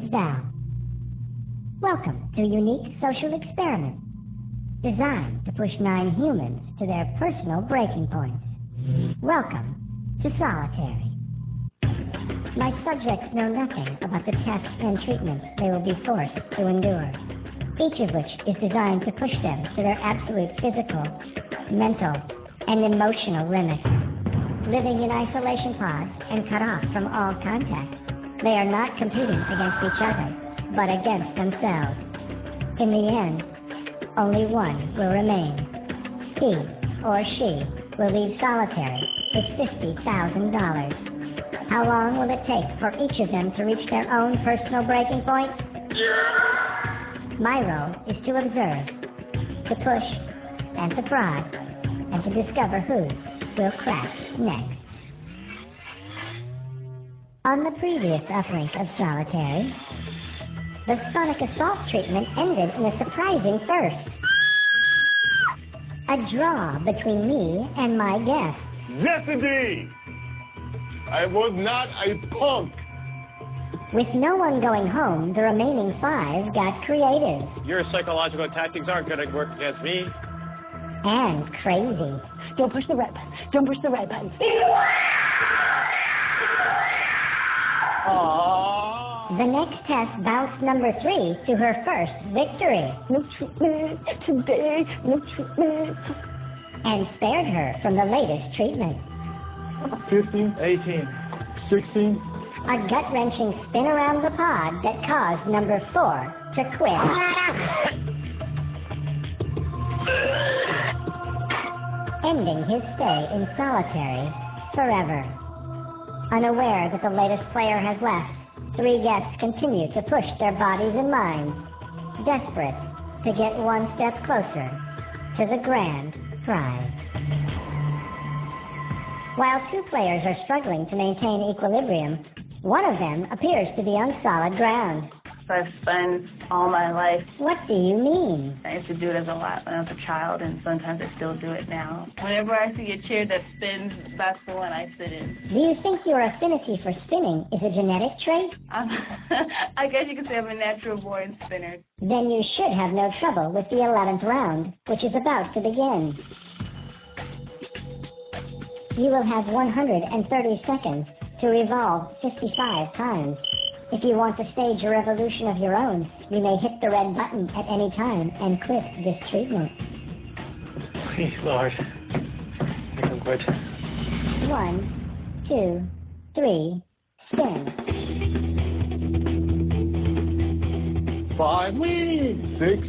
Name's Val. Welcome to a unique social experiment designed to push 9 humans to their personal breaking points. Welcome to Solitary. My subjects know nothing about the tests and treatments they will be forced to endure, each of which is designed to push them to their absolute physical, mental, and emotional limits. Living in isolation pods and cut off from all contact, they are not competing against each other, but against themselves. In the end, only one will remain. He or she will leave solitary with $50,000. How long will it take for each of them to reach their own personal breaking point? My role is to observe, to push, and to prod, and to discover who will crack next. On the previous uplink of Solitary, the sonic assault treatment ended in a surprising first. A draw between me and my guest. Yes, indeed! I was not a punk! With no one going home, the remaining 5 got creative. Your psychological tactics aren't going to work against me. And crazy. Don't push the red button. Don't push the red button. The next test bounced number 3 to her first victory. No treatment today. No treatment. And spared her from the latest treatment. 15, 18, 16. A gut-wrenching spin around the pod that caused number 4 to quit. Ending his stay in solitary forever. Unaware that the latest player has left, 3 guests continue to push their bodies and minds, desperate to get one step closer to the grand prize. While 2 players are struggling to maintain equilibrium, one of them appears to be on solid ground. I've spent all my life. What do you mean? I used to do it as a lot when I was a child, and sometimes I still do it now. Whenever I see a chair that spins, that's the one I sit in. Do you think your affinity for spinning is a genetic trait? I guess you could say I'm a natural-born spinner. Then you should have no trouble with the 11th round, which is about to begin. You will have 130 seconds to revolve 55 times. If you want to stage a revolution of your own, you may hit the red button at any time and quit this treatment. Please, Lord. Make him quit. 1, 2, 3, spin. 5, 6,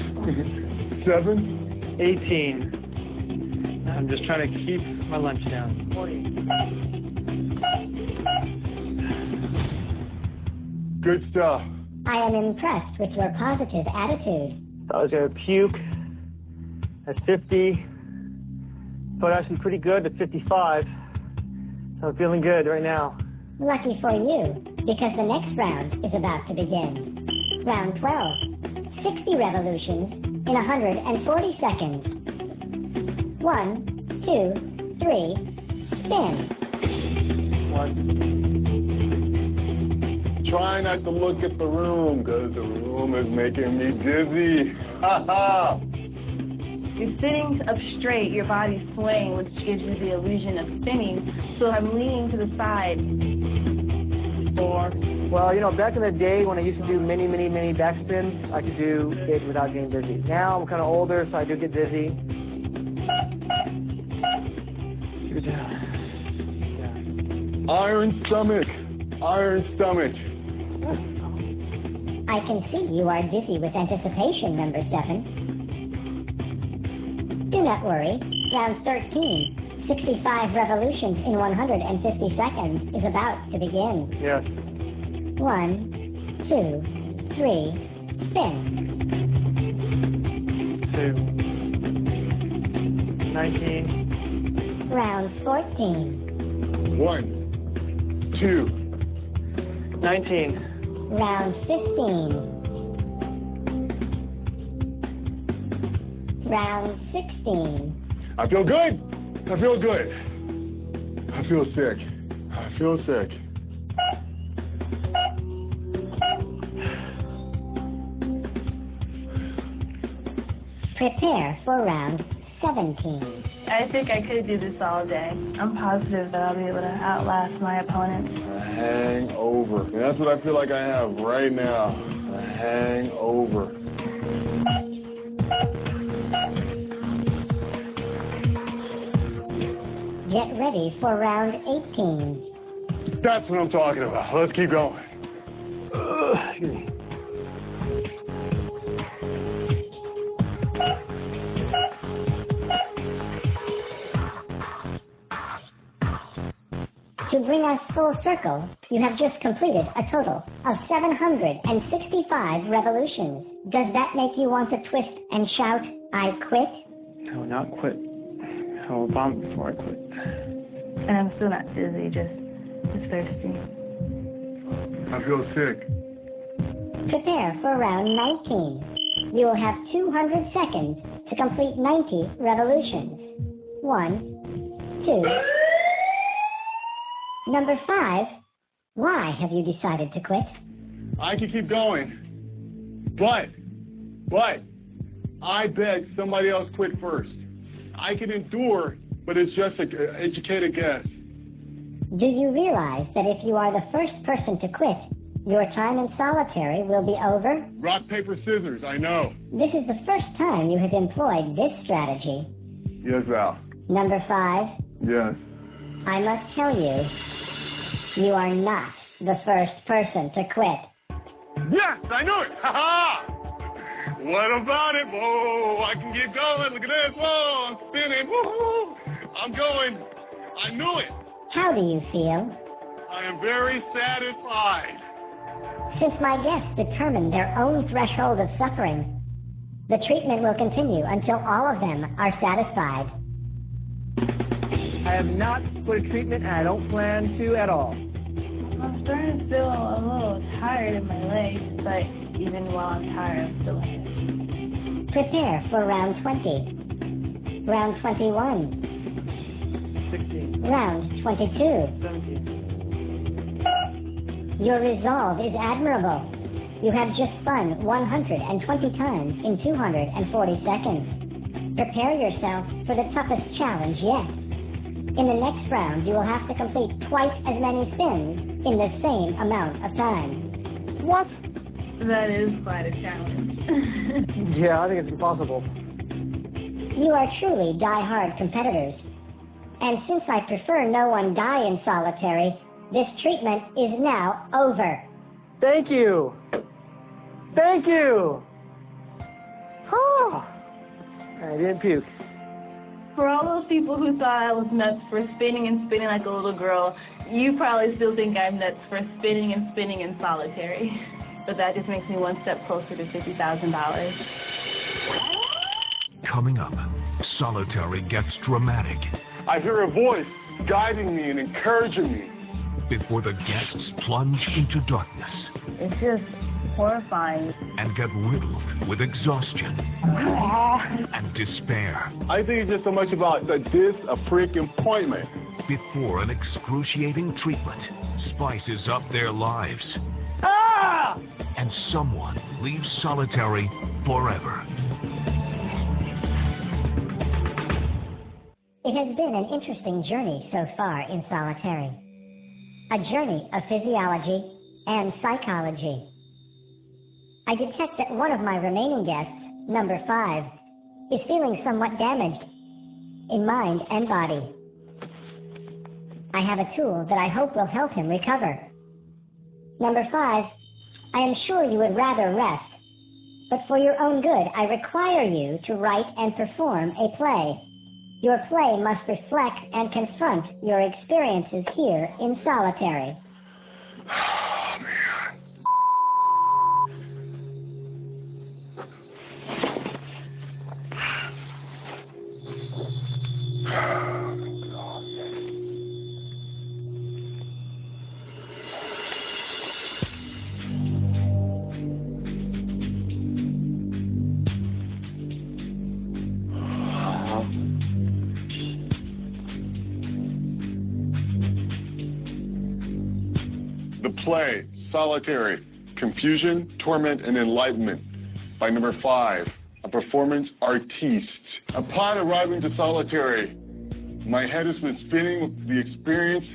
7, 18. I'm just trying to keep my lunch down. 40. good stuff. I am impressed with your positive attitude. I was going to puke at 50. But actually pretty good at 55. So I'm feeling good right now. Lucky for you, because the next round is about to begin. Round 12. 60 revolutions in 140 seconds. 1, 2, 3, spin. 1. Try not to look at the room, because the room is making me dizzy. Ha ha! You're sitting up straight, your body's swaying, which gives you the illusion of spinning. So I'm leaning to the side. 4. Well, you know, back in the day when I used to do many backspins, I could do it without getting dizzy. Now I'm kind of older, so I do get dizzy. Good job. Yeah. Iron stomach. Iron stomach. I can see you are dizzy with anticipation, number 7. Do not worry. Round 13, 65 revolutions in 150 seconds is about to begin. Yes. 1, 2, 3, spin. 2. 19. Round 14. 1, 2. 19. Round 15. Round 16. I feel good. I feel good. I feel sick. I feel sick. Prepare for round 17. I think I could do this all day. I'm positive that I'll be able to outlast my opponents. A hangover. And that's what I feel like I have right now. A hangover. Get ready for round 18. That's what I'm talking about. Let's keep going. Excuse me. To bring us full circle, you have just completed a total of 765 revolutions. Does that make you want to twist and shout, "I quit"? I will not quit. I will vomit before I quit. And I'm still not dizzy, just thirsty. I feel sick. Prepare for round 19. You will have 200 seconds to complete 90 revolutions. 1, 2. Number 5, why have you decided to quit? I can keep going. But, I beg somebody else quit first. I can endure, but it's just an educated guess. Do you realize that if you are the first person to quit, your time in solitary will be over? Rock, paper, scissors, I know. This is the first time you have employed this strategy. Yes, Al. Number 5, Yes. I must tell you, you are not the first person to quit. Yes, I knew it. Ha ha! What about it? Whoa, I can get going. Look at this. Whoa, I'm spinning. Woo! I'm going. I knew it. How do you feel? I am very satisfied. Since my guests determine their own threshold of suffering, the treatment will continue until all of them are satisfied. I have not put a treatment, and I don't plan to at all. I'm starting to feel a little tired in my legs, but even while I'm tired, I'm still here. Prepare for round 20. Round 21. 16. Round 22. 17. Your resolve is admirable. You have just spun 120 times in 240 seconds. Prepare yourself for the toughest challenge yet. In the next round, you will have to complete twice as many spins in the same amount of time. What? That is quite a challenge. Yeah, I think it's impossible. You are truly die-hard competitors. And since I prefer no one die in solitary, this treatment is now over. Thank you. Thank you. Oh, I didn't puke. For all those people who thought I was nuts for spinning and spinning like a little girl, you probably still think I'm nuts for spinning and spinning in solitary. But that just makes me one step closer to $50,000. Coming up, solitary gets dramatic I hear a voice guiding me and encouraging me. before the guests plunge into darkness It's just horrifying. and get riddled with exhaustion and despair I think it's just so much about the freaking appointment. before an excruciating treatment spices up their lives and someone leaves solitary forever. It has been an interesting journey so far in solitary. A journey of physiology and psychology. I detect that one of my remaining guests, number 5, is feeling somewhat damaged in mind and body. I have a tool that I hope will help him recover. Number 5, I am sure you would rather rest, but for your own good, I require you to write and perform a play. Your play must reflect and confront your experiences here in solitary. Oh, man. The play, Solitary, Confusion, Torment, and Enlightenment by number 5, a performance artiste. Upon arriving to Solitary, my head has been spinning with the experience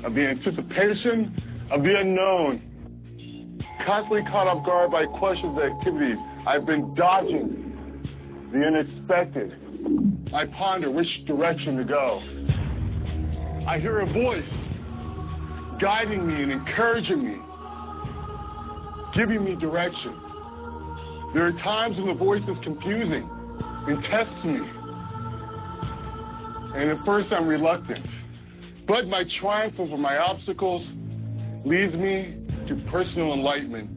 of the anticipation of the unknown. Constantly caught off guard by questions and activities, I've been dodging the unexpected. I ponder which direction to go. I hear a voice guiding me and encouraging me, giving me direction. There are times when the voice is confusing and tests me. And at first I'm reluctant. But my triumph over my obstacles leads me to personal enlightenment.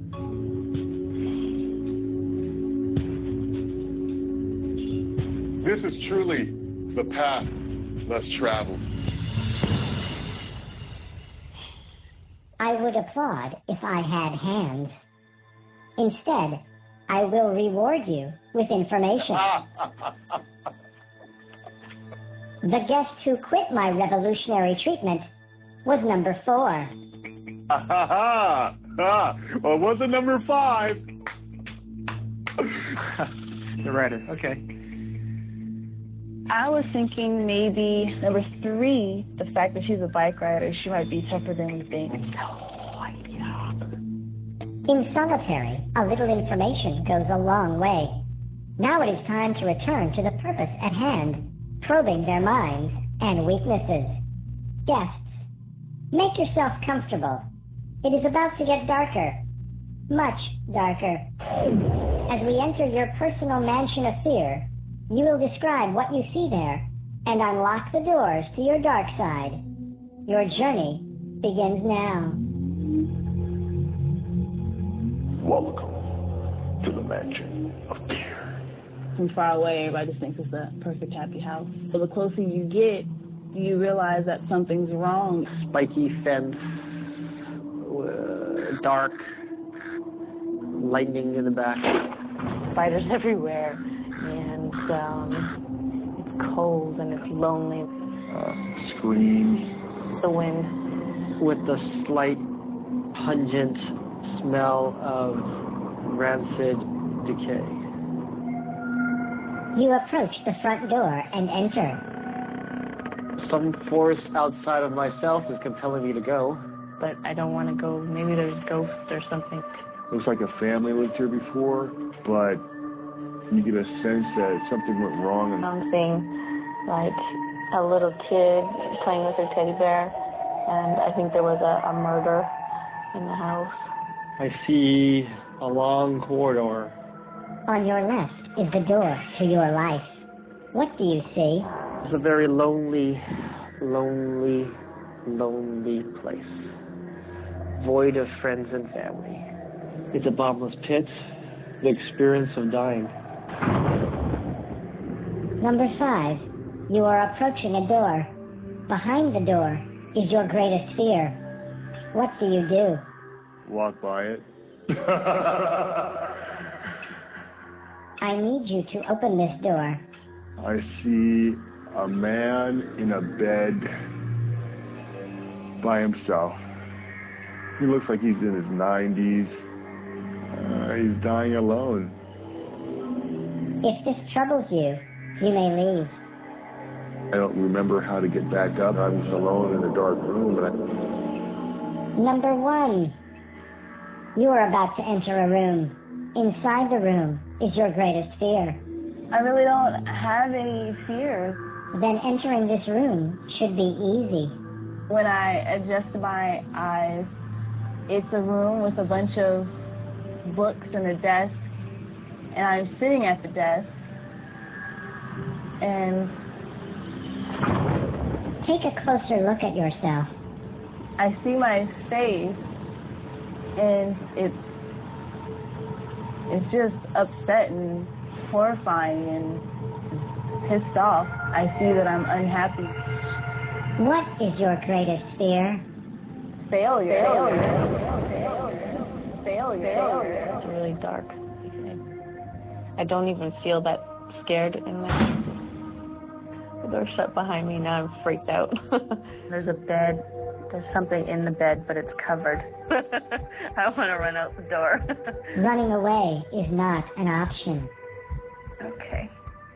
This is truly the path less traveled. I would applaud if I had hands. Instead, I will reward you with information. The guest who quit my revolutionary treatment was number 4. Well, it wasn't number 5. The writer, okay. I was thinking maybe number 3, the fact that she's a bike rider, she might be tougher than we think. In Solitary, a little information goes a long way. Now it is time to return to the purpose at hand, probing their minds and weaknesses. Guests, make yourself comfortable. It is about to get darker, much darker. As we enter your personal mansion of fear, you will describe what you see there and unlock the doors to your dark side. Your journey begins now. Welcome to the mansion of fear. From far away, everybody just thinks it's a perfect, happy house. But the closer you get, you realize that something's wrong. Spiky fence, dark, lightning in the back. Spiders everywhere, and it's cold and it's lonely. Screams. The wind. With the slight, pungent smell of rancid decay. You approach the front door and enter. Some force outside of myself is compelling me to go. But I don't want to go. Maybe there's ghosts or something. Looks like a family lived here before, but you get a sense that something went wrong. I'm seeing like a little kid playing with her teddy bear, and I think there was a murder in the house. I see a long corridor. On your left is the door to your life. What do you see? It's a very lonely, lonely, lonely place, void of friends and family. It's a bottomless pit, the experience of dying. Number 5, you are approaching a door. Behind the door is your greatest fear. What do you do? Walk by it. I need you to open this door. I see a man in a bed by himself. He looks like he's in his 90s. He's dying alone. If this troubles you, you may leave. I don't remember how to get back up. I was alone in a dark room. Number 1, you are about to enter a room. Inside the room is your greatest fear. I really don't have any fears. Then entering this room should be easy. When I adjust my eyes, it's a room with a bunch of books and a desk, and I'm sitting at the desk, and take a closer look at yourself. I see my face, and it's just upset and horrifying and pissed off. I see that I'm unhappy. What is your greatest fear? Failure. It's really dark. I don't even feel that scared in there. The door's shut behind me, now I'm freaked out. There's a bed. There's something in the bed, but it's covered. I want to run out the door. Running away is not an option. Okay.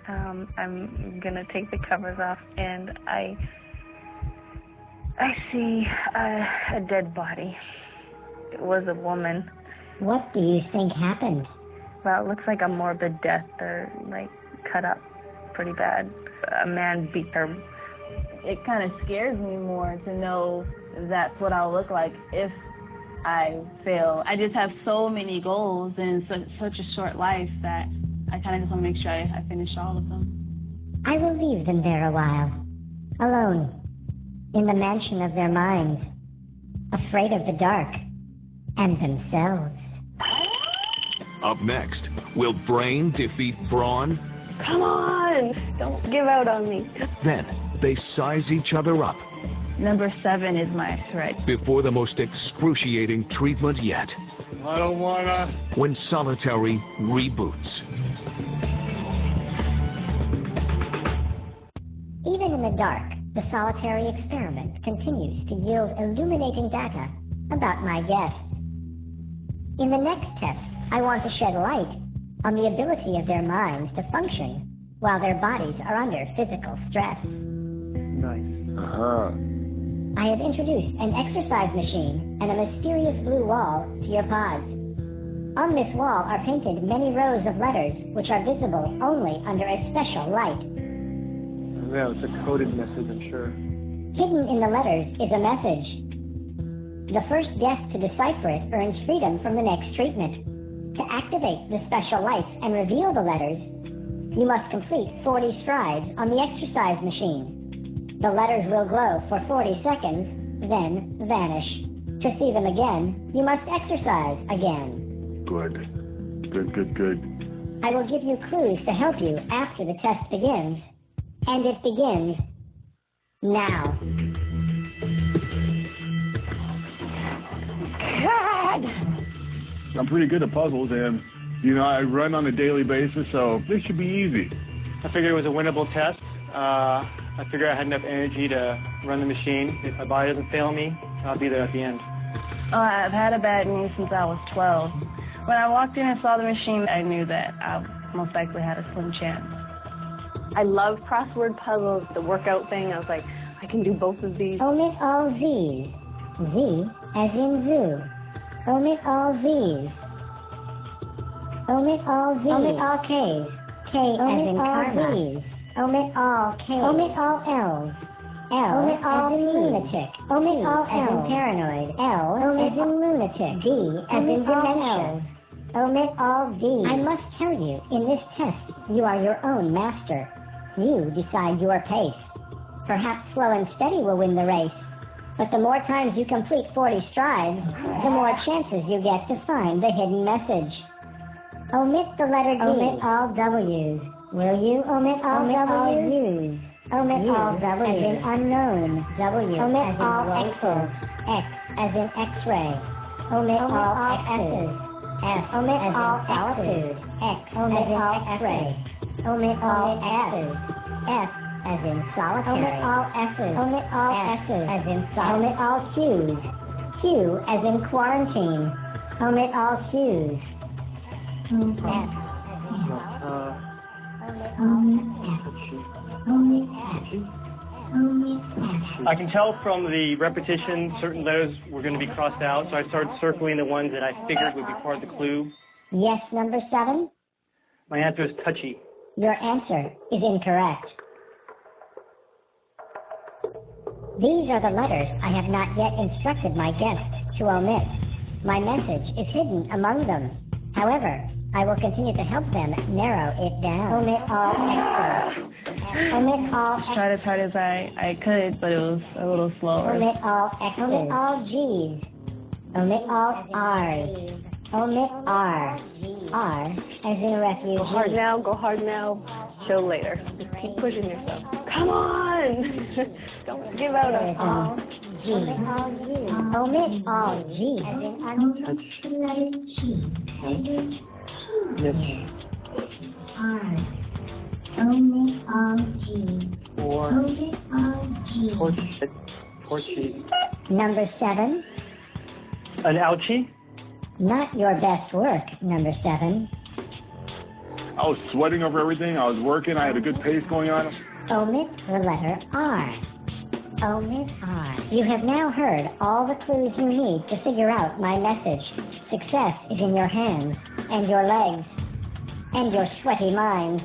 I'm gonna take the covers off, and I see a dead body. It was a woman. What do you think happened? Well, it looks like a morbid death. They're like cut up pretty bad. A man beat her. It kind of scares me more to know that's what I'll look like if I fail. I just have so many goals in such a short life that I kind of just want to make sure I finish all of them. I will leave them there a while, alone, in the mansion of their minds, afraid of the dark and themselves. Up next, will Brain defeat Brawn? Come on! Don't give out on me. Then they size each other up. Number 7 is my threat. Before the most excruciating treatment yet. I don't wanna. When Solitary reboots. Even in the dark, the solitary experiment continues to yield illuminating data about my guests. In the next test, I want to shed light on the ability of their minds to function while their bodies are under physical stress. Nice. I have introduced an exercise machine and a mysterious blue wall to your pods. On this wall are painted many rows of letters which are visible only under a special light. Yeah, it's a coded message, I'm sure. Hidden in the letters is a message. The first guest to decipher it earns freedom from the next treatment. To activate the special lights and reveal the letters, you must complete 40 strides on the exercise machine. The letters will glow for 40 seconds, then vanish. To see them again, you must exercise again. Good. I will give you clues to help you after the test begins. And it begins now. God! I'm pretty good at puzzles, and, I run on a daily basis, so this should be easy. I figured it was a winnable test. I figured I had enough energy to run the machine. If my body doesn't fail me, I'll be there at the end. I've had a bad knee since I was 12. When I walked in and saw the machine, I knew that I most likely had a slim chance. I love crossword puzzles, the workout thing. I was like, I can do both of these. Omit all Z's. Z as in zoo. Omit all Z's. Omit all Z's. Omit all K's. K as in karma. Z's. Omit all K's. Omit all L's. L omit all as in lunatic. Omit all as in paranoid. L as in lunatic. D as in dementia. Omit all D's. I must tell you, in this test, you are your own master. You decide your pace. Perhaps slow and steady will win the race. But the more times you complete 40 strides, the more chances you get to find the hidden message. Omit the letter D. Omit all W's. Will you omit all W's? Omit all W's. As in unknown. W. Omit as in all X's. X as in X-ray. Omit all X's. F. Omit all solitude. X. Omit all X-ray. Omit all S's. F as in solitary. Omit all S's. Omit all S's as in solitary. Omit all Q's. Q as in quarantine. Omit all Q's. F. I can tell from the repetition certain letters were going to be crossed out, so I started circling the ones that I figured would be part of the clue. Yes, number 7? My answer is touchy. Your answer is incorrect. These are the letters I have not yet instructed my guests to omit. My message is hidden among them. However, I will continue to help them narrow it down. Omit all X's. Omit all X's. Tried as hard as I could, but it was a little slower. Omit all X's. Omit all G's. Omit all R's. Omit R. R as in refugee. Go hard now, go hard now. Show later. Just keep pushing yourself. Come on! Don't give out on all. G. Omit all G. Omit all G as in Yes. Omit all G. Or Omit all G. Torchy. Number 7. An ouchie? Not your best work, number 7. I was sweating over everything. I was working. I had a good pace going on. Omit the letter R. Omit R. You have now heard all the clues you need to figure out my message. Success is in your hands and your legs and your sweaty minds.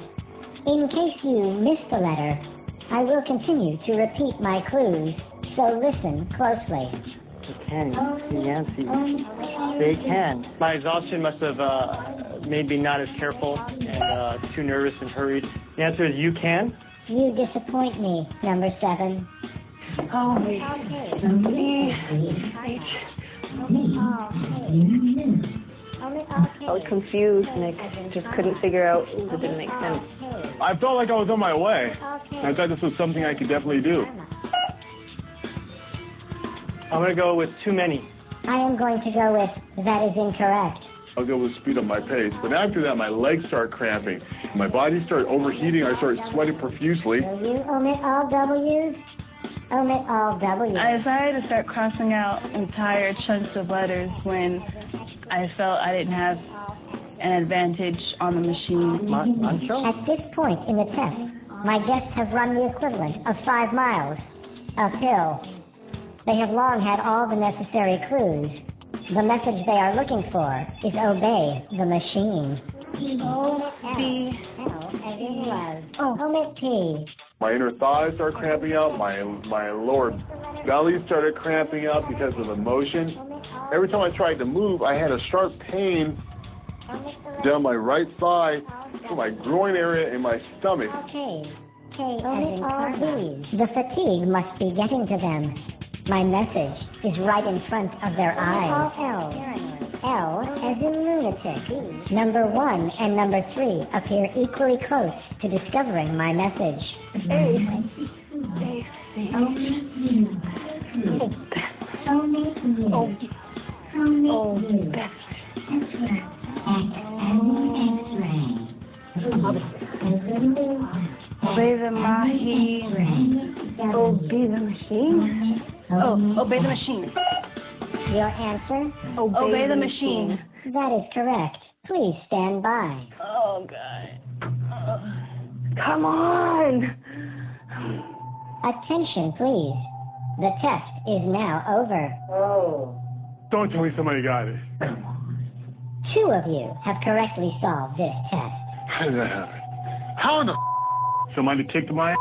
In case you missed the letter, I will continue to repeat my clues, so listen closely. Can Nancy? They can. My exhaustion must have made me not as careful and too nervous and hurried. The answer is you can. You disappoint me, number 7. Oh, I was confused, Nick. Just couldn't figure out. It didn't make sense. I felt like I was on my way. I thought this was something I could definitely do. I'm going to go with too many. I am going to go with that is incorrect. I'll go with speed up my pace. But after that, my legs start cramping. My body started overheating. I started sweating profusely. Will you omit all W's? Omit all W's. I decided to start crossing out entire chunks of letters when I felt I didn't have an advantage on the machine. At this point in the test, my guests have run the equivalent of 5 miles uphill. They have long had all the necessary clues. The message they are looking for is obey the machine. Omit P. My inner thighs started cramping up. My lower belly started cramping up because of emotion. Every time I tried to move, I had a sharp pain down my right thigh, to my groin area, and my stomach. Omit all these. The fatigue must be getting to them. My message is right in front of their eyes. L as in lunatic. Number 1 and number 3 appear equally close to discovering my message. Obey the machine. Obey the machine. Obey the machine. Your answer? Obey the machine. That is correct. Please stand by. Oh, God. Come on. Attention, please. The test is now over. Don't tell me somebody got it. 2 of you have correctly solved this test. How did that happen? How in the somebody kicked my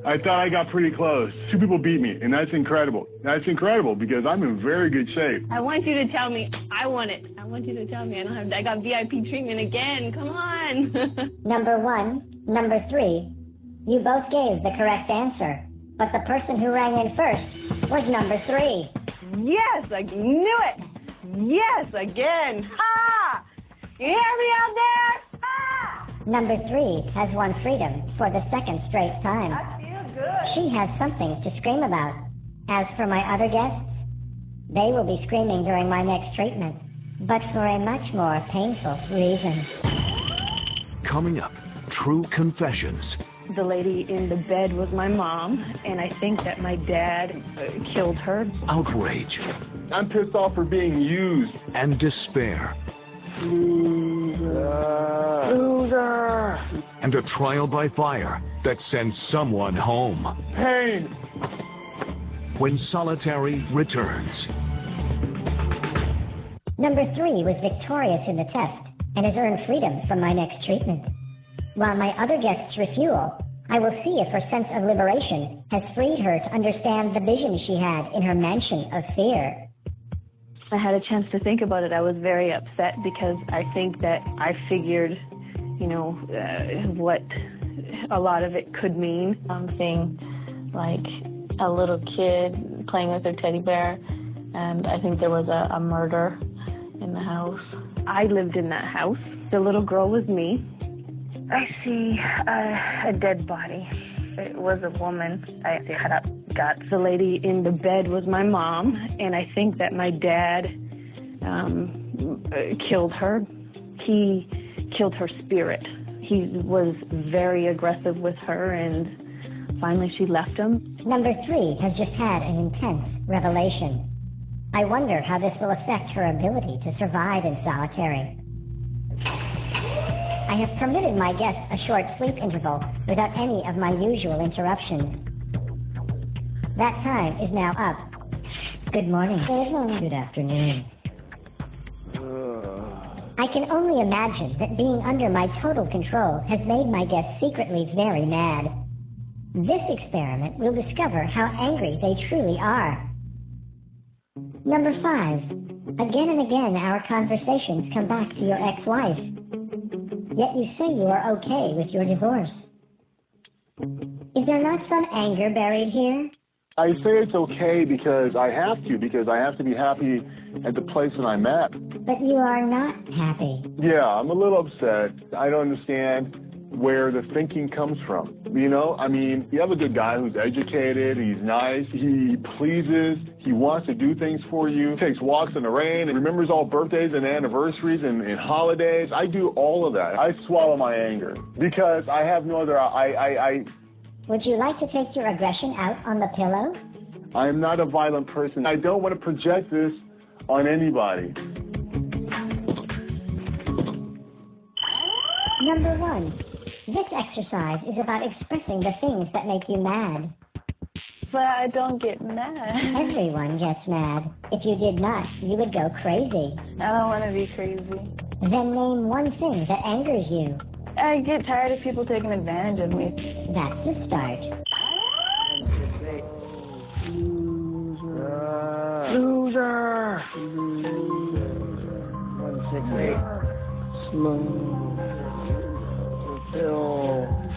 I thought I got pretty close. 2 people beat me, and that's incredible. That's incredible because I'm in very good shape. I want you to tell me I won it. I want you to tell me I got VIP treatment again. Come on. Number 1, number 3, you both gave the correct answer, but the person who rang in first was number 3. Yes, I knew it. Yes, again. Ha! You hear me out there? Ha! Number 3 has won freedom for the 2nd straight time. I feel good. She has something to scream about. As for my other guests, they will be screaming during my next treatment, but for a much more painful reason. Coming up, true confessions. The lady in the bed was my mom, and I think that my dad killed her. Outrage. I'm pissed off for being used. And despair. Loser. And a trial by fire that sends someone home. Pain. When Solitary returns. Number 3 was victorious in the test and has earned freedom from my next treatment. While my other guests refuel, I will see if her sense of liberation has freed her to understand the vision she had in her mansion of fear. I had a chance to think about it. I was very upset because I think that I figured, what a lot of it could mean. Something like a little kid playing with her teddy bear, and I think there was a murder in the house. I lived in that house. The little girl was me. I see a dead body. It was a woman. I had up guts. The lady in the bed was my mom, and I think that my dad killed her. He killed her spirit. He was very aggressive with her, and finally she left him. Number 3 has just had an intense revelation. I wonder how this will affect her ability to survive in solitary. I have permitted my guests a short sleep interval without any of my usual interruptions. That time is now up. Good morning. Good afternoon. I can only imagine that being under my total control has made my guests secretly very mad. This experiment will discover how angry they truly are. Number 5. Again and again our conversations come back to your ex-wife. Yet you say you are okay with your divorce. Is there not some anger buried here? I say it's okay because I have to be happy at the place that I'm at. But you are not happy. Yeah, I'm a little upset. I don't understand where the thinking comes from. You know, I mean, you have a good guy who's educated, he's nice, he pleases, he wants to do things for you, takes walks in the rain, and remembers all birthdays and anniversaries and holidays. I do all of that. I swallow my anger because I have no other, Would you like to take your aggression out on the pillow? I am not a violent person. I don't want to project this on anybody. Number 1. This exercise is about expressing the things that make you mad. But I don't get mad. Everyone gets mad. If you did not, you would go crazy. I don't want to be crazy. Then name one thing that angers you. I get tired of people taking advantage of me. That's the start. Loser! 168. Slow.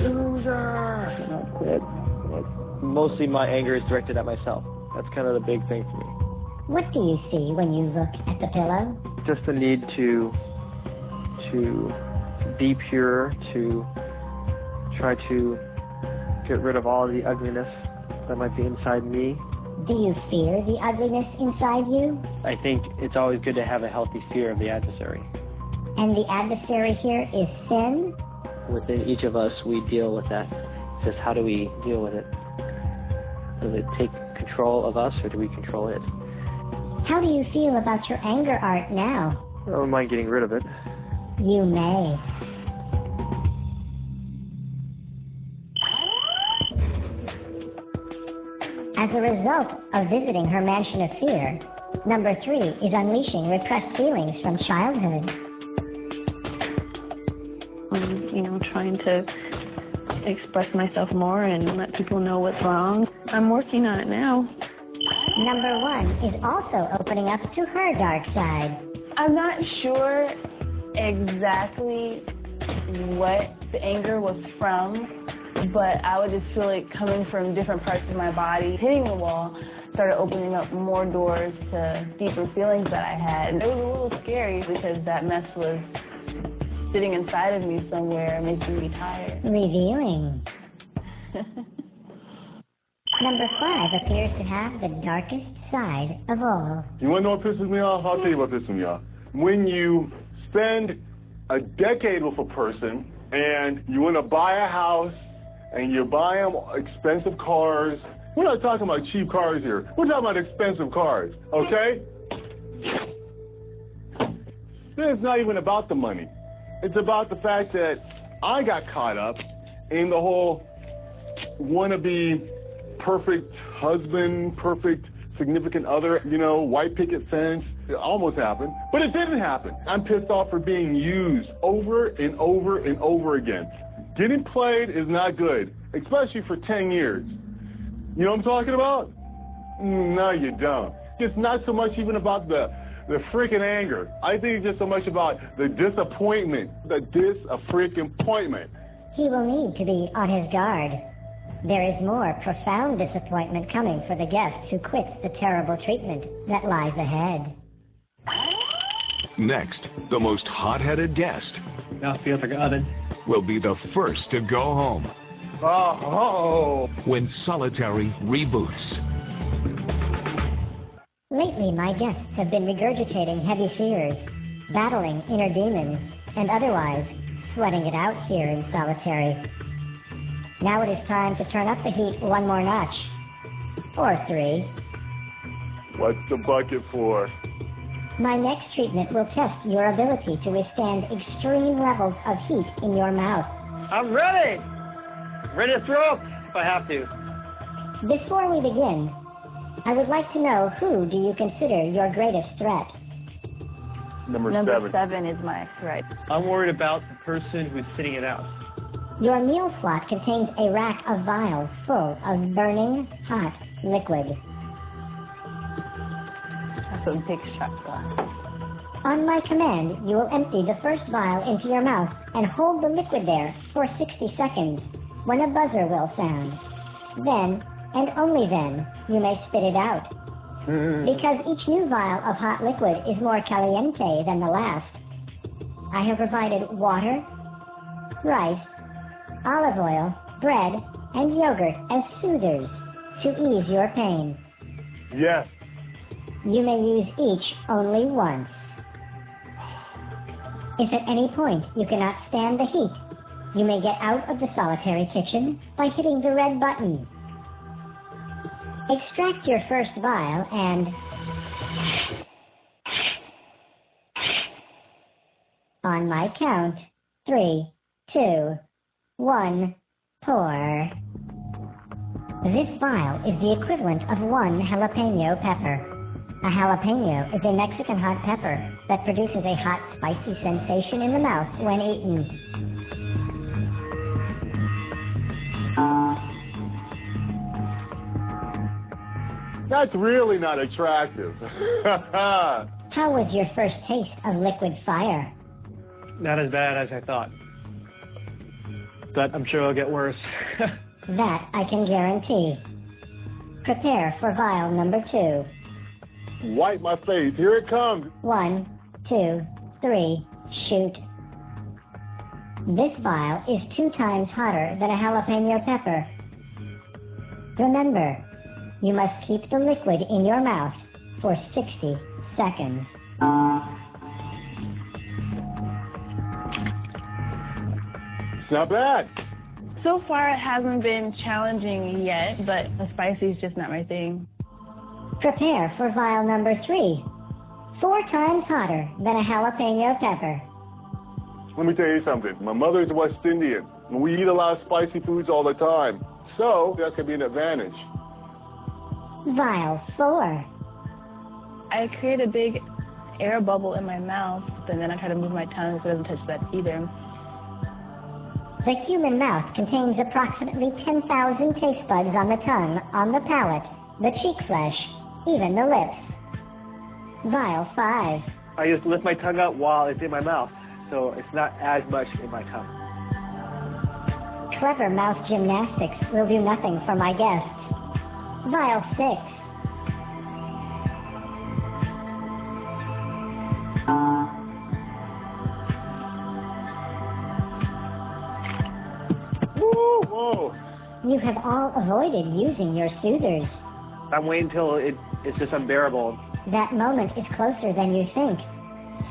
Loser! Not quit. Mostly my anger is directed at myself. That's kind of the big thing for me. What do you see when you look at the pillow? Just the need to be pure, to try to get rid of all of the ugliness that might be inside me. Do you fear the ugliness inside you? I think it's always good to have a healthy fear of the adversary. And the adversary here is sin? Within each of us, we deal with that. It's just how do we deal with it? Does it take control of us, or do we control it? How do you feel about your anger art now? I don't mind getting rid of it. You may. As a result of visiting her mansion of fear, number 3 is unleashing repressed feelings from childhood. Trying to express myself more and let people know what's wrong. I'm working on it now. Number 1 is also opening up to her dark side. I'm not sure exactly what the anger was from, but I would just feel it coming from different parts of my body. Hitting the wall started opening up more doors to deeper feelings that I had. It was a little scary because that mess was sitting inside of me somewhere, making me tired. Revealing. Number 5 appears to have the darkest side of all. You want to know what pisses me off? I'll tell you what pisses me off. When you spend a decade with a person and you want to buy a house and you buy them expensive cars. We're not talking about cheap cars here. We're talking about expensive cars, okay? It's not even about the money. It's about the fact that I got caught up in the whole wannabe perfect husband, perfect significant other, white picket fence. It almost happened, but it didn't happen. I'm pissed off for being used over and over and over again. Getting played is not good, especially for 10 years. You know what I'm talking about? No, you don't. It's not so much even about the freaking anger. I think it's just so much about the disappointment. He will need to be on his guard. There is more profound disappointment coming for the guest who quits the terrible treatment that lies ahead. Next, the most hot-headed guest will be the first to go home. When Solitary reboots. Lately, my guests have been regurgitating heavy fears, battling inner demons, and otherwise sweating it out here in Solitary. Now it is time to turn up the heat one more notch. Or 3. What's the bucket for? My next treatment will test your ability to withstand extreme levels of heat in your mouth. I'm ready! Ready to throw up if I have to. Before we begin, I would like to know, who do you consider your greatest threat? Number 7. Number 7 is my threat. I'm worried about the person who's sitting it out. Your meal slot contains a rack of vials full of burning hot liquid. That's a big shot glass. On my command, you will empty the first vial into your mouth and hold the liquid there for 60 seconds when a buzzer will sound. Then, and only then, you may spit it out. Because each new vial of hot liquid is more caliente than the last, I have provided water, rice, olive oil, bread, and yogurt as soothers to ease your pain. Yes. You may use each only once. If at any point you cannot stand the heat, you may get out of the solitary kitchen by hitting the red button. Extract your first vial and on my count, 3, 2, 1, pour. This vial is the equivalent of 1 jalapeno pepper. A jalapeno is a Mexican hot pepper that produces a hot, spicy sensation in the mouth when eaten. That's really not attractive. How was your first taste of liquid fire? Not as bad as I thought. But I'm sure it'll get worse. That I can guarantee. Prepare for vial number 2. Wipe my face. Here it comes. 1, 2, 3, shoot. This vial is 2 times hotter than a jalapeno pepper. Remember, you must keep the liquid in your mouth for 60 seconds. It's not bad. So far, it hasn't been challenging yet, but the spicy is just not my thing. Prepare for vial number 3. 4 times hotter than a jalapeno pepper. Let me tell you something. My mother's West Indian, and we eat a lot of spicy foods all the time. So, that could be an advantage. Vial 4. I create a big air bubble in my mouth, and then I try to move my tongue so it doesn't touch that either. The human mouth contains approximately 10,000 taste buds on the tongue, on the palate, the cheek flesh, even the lips. Vial 5. I just lift my tongue up while it's in my mouth, so it's not as much in my tongue. Clever mouth gymnastics will do nothing for my guests. Vial 6. Whoa. You have all avoided using your soothers. I'm waiting until it's just unbearable. That moment is closer than you think.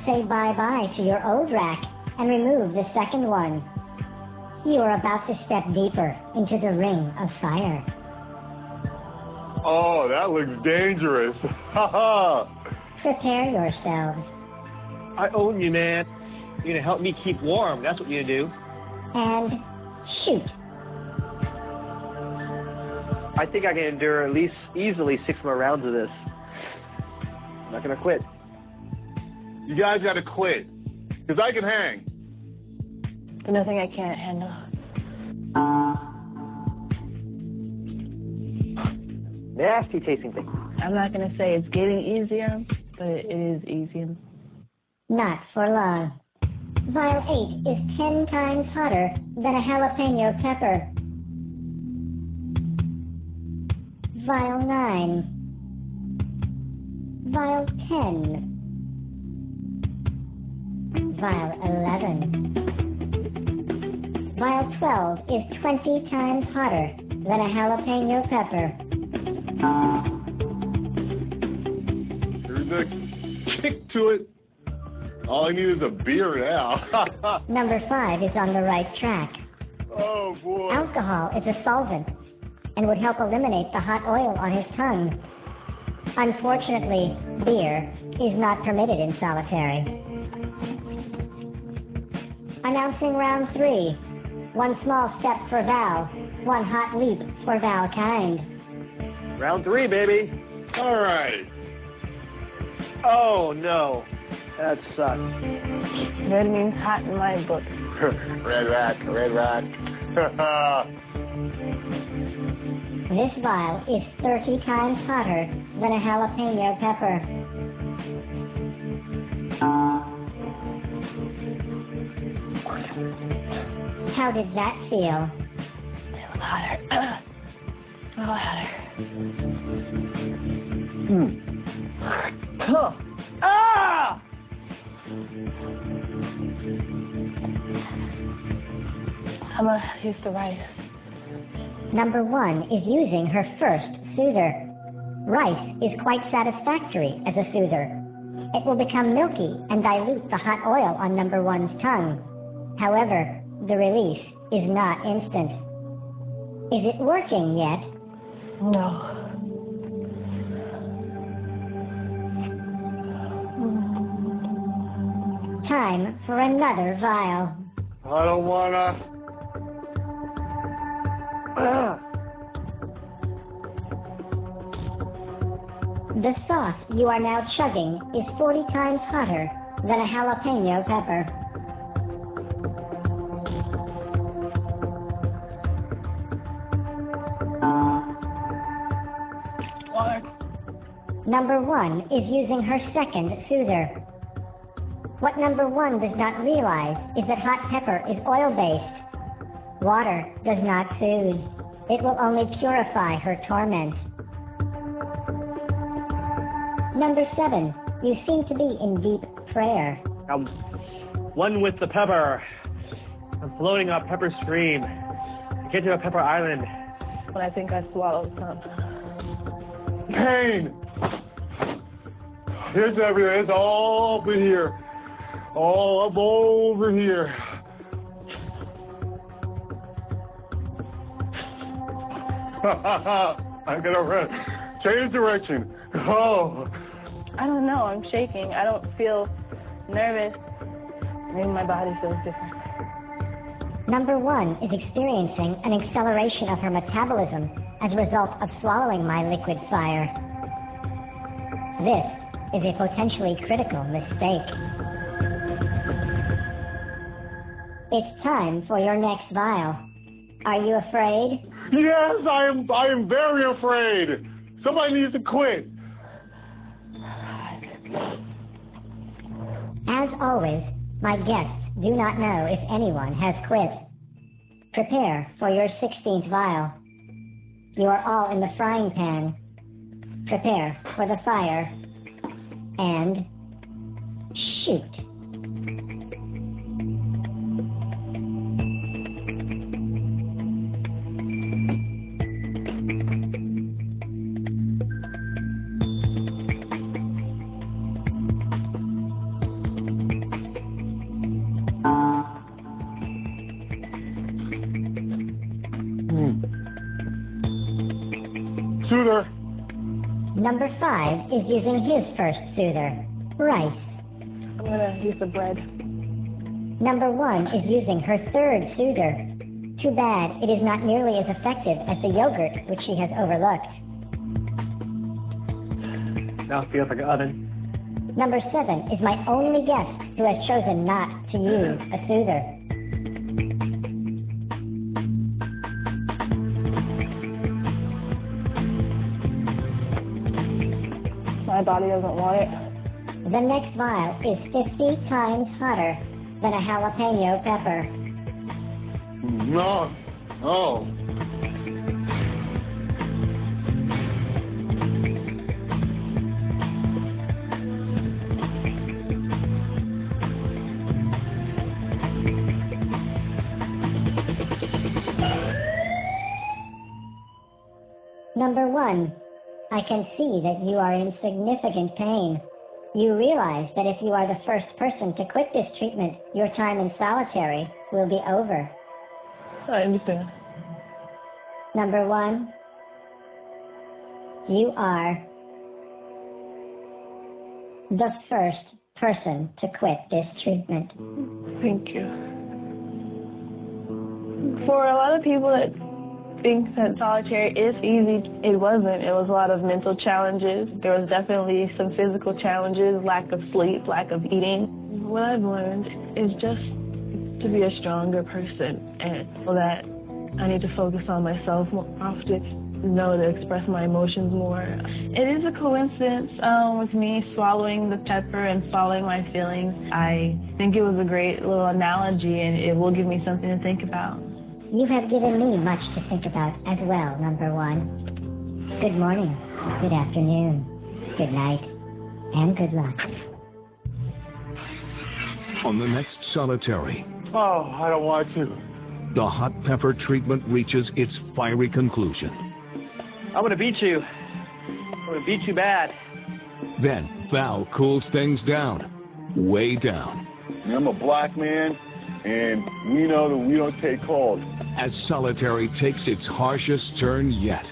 Say bye-bye to your old rack and remove the second one. You are about to step deeper into the ring of fire. Oh, that looks dangerous. Prepare yourselves. I own you, man. You're gonna help me keep warm. That's what you're gonna do. And shoot. I think I can endure at least easily 6 more rounds of this. I'm not gonna quit. You guys gotta quit, because I can hang. There's nothing I can't handle. Nasty tasting thing. I'm not going to say it's getting easier, but it is easier. Not for long. Vial 8 is 10 times hotter than a jalapeno pepper. Vial 9. Vial 10. Vial 11. Vial 12 is 20 times hotter than a jalapeno pepper. There's a kick to it. All I need is a beer now. Number 5 is on the right track. Oh, boy. Alcohol is a solvent and would help eliminate the hot oil on his tongue. Unfortunately, Beer is not permitted in solitary. Announcing round 3. One small step for Val, one hot leap for Valkind. Round 3, baby. All right. Oh, no. That sucks. Red means hot in my book. Red rat. This vial is 30 times hotter than a jalapeno pepper. How did that feel? A little hotter. A little hotter. Ah! I'm gonna use the rice. Number 1 is using her first soother. Rice is quite satisfactory as a soother. It will become milky and dilute the hot oil on number 1's tongue. However, the release is not instant. Is it working yet? No. Time for another vial. I don't wanna. The sauce you are now chugging is 40 times hotter than a jalapeno pepper. What? Number 1 is using her second soother. What number 1 does not realize is that hot pepper is oil-based. Water does not soothe. It will only purify her torment. Number 7, you seem to be in deep prayer. I'm one with the pepper. I'm floating on a pepper stream. I get to a pepper island. When I think I swallowed some. Pain. Here's everything. It's all up in here. All up over here. I'm gonna change direction. Oh. I don't know. I'm shaking. I don't feel nervous. Maybe my body feels different. Number 1 is experiencing an acceleration of her metabolism as a result of swallowing my liquid fire. This is a potentially critical mistake. It's time for your next vial. Are you afraid? Yes, I am very afraid. Somebody needs to quit. As always, my guests do not know if anyone has quit. Prepare for your 16th vial. You are all in the frying pan. Prepare for the fire. And shoot. Soother. Number 5 is using his first soother, rice. I'm gonna use the bread. Number 1 is using her third soother. Too bad it is not nearly as effective as the yogurt which she has overlooked. Now it feels like an oven. Number 7 is my only guest who has chosen not to use a soother. My body doesn't want it. The next vial is 50 times hotter than a jalapeno pepper. No. Oh. Number 1, I can see that you are in significant pain. You realize that if you are the first person to quit this treatment, your time in solitary will be over. I understand. Number 1, you are the first person to quit this treatment. Thank you. For a lot of people that think that solitary is easy, it wasn't. It was a lot of mental challenges. There was definitely some physical challenges, lack of sleep, lack of eating. What I've learned is just to be a stronger person and that I need to focus on myself more often, know to express my emotions more. It is a coincidence with me swallowing the pepper and following my feelings. I think it was a great little analogy, and it will give me something to think about. You have given me much to think about as well, number one. Good morning, good afternoon, good night, and good luck. On the next Solitary, Oh, I don't want to. the hot pepper treatment reaches its fiery conclusion. I'm going to beat you. I'm going to beat you bad. Then Val cools things down, way down. I'm a black man, and we know that we don't take calls. As Solitary takes its harshest turn yet.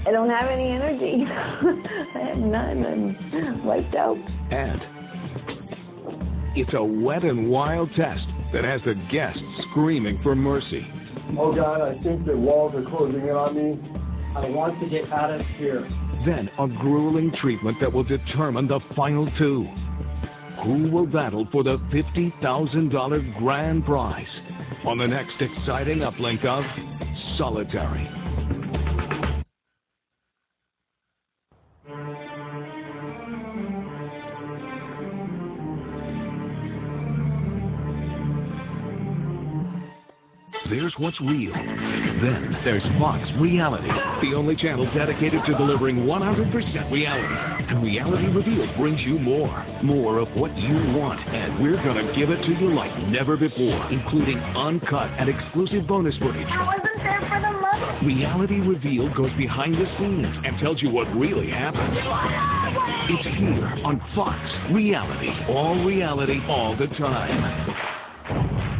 I don't have any energy. I have none. I'm wiped out. And it's a wet and wild test that has the guests screaming for mercy. Oh, God, I think the walls are closing in on me. I want to get out of here. Then a grueling treatment that will determine the final two. Who will battle for the $50,000 grand prize on the next exciting uplink of Solitary. There's what's real. Then there's Fox Reality, the only channel dedicated to delivering 100% reality. And Reality Revealed brings you more of what you want. And we're going to give it to you like never before, including uncut and exclusive bonus footage. I wasn't there for the money. Reality Revealed goes behind the scenes and tells you what really happened. It's here on Fox Reality. All reality, all the time.